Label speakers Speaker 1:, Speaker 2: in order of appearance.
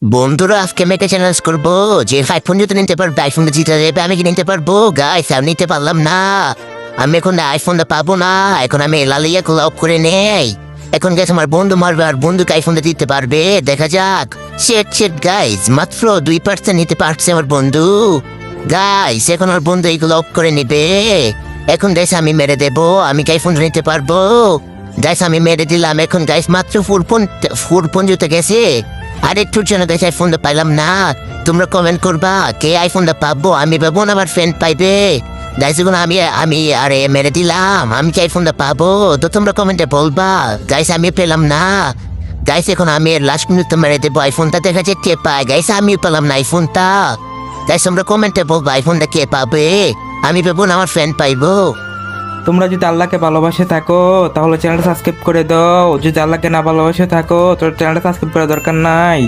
Speaker 1: বন্ধুরা আজকে আমি একটা চ্যালেঞ্জ করবো যে আইফোন যদি নিতে পারবে আইফোনটা জিতে যাবে, আমি কি নিতে পারবো? গাইস আমি নিতে পারলাম না। আমি এখন আইফোনটা পাবো না, এখন আমি লালিয়া ক্লাব করে নেই। এখন গাইস আমার বন্ধু মারবে আর বন্ধুকে আইফোনটা দিতে পারবে, দেখা যাক। শেট গাইস, মাত্র 2% নিতে পারছে আমার বন্ধু। গাইস এখন আমার বন্ধু এইগুলো অফ করে নিবে। এখন গাইস আমি মেরে দেবো, আমি কি আইফোনটা নিতে পারবো? গাইস আমি মেরে দিলাম, এখন গাইস মাত্র 4 জিতে গেছে। আর একটুর জন্য গাইস আইফোনটা পাইলাম না। তোমরা কমেন্ট করবা কে আইফোনটা পাবো, আমি পাবো না আমার ফ্রেন্ড পাইবে। গাইস এখন আমি আমি আরে মেরে দিলাম, আমি কি আইফোনটা পাবো? তো তোমরা কমেন্টে বলবা। গাইস আমি পেলাম না। গাইস এখন আমি লাস্ট মিনিট মেরে দেবো আইফোনটা, দেখা যাক কে পায়। গাইস আমি পেলাম না আইফোনটা। গাইস তোমরা কমেন্টে বলবা আইফোনটা কে পাবে, আমি পাবো না আমার ফ্রেন্ড পাইবো।
Speaker 2: তোমরা যদি আল্লাহকে ভালোবাসে থাকো তাহলে চ্যানেলটা সাবস্ক্রাইব করে দাও, যদি আল্লাহকে না ভালোবাসে থাকো তোর চ্যানেলটা সাবস্ক্রাইব করার দরকার নাই।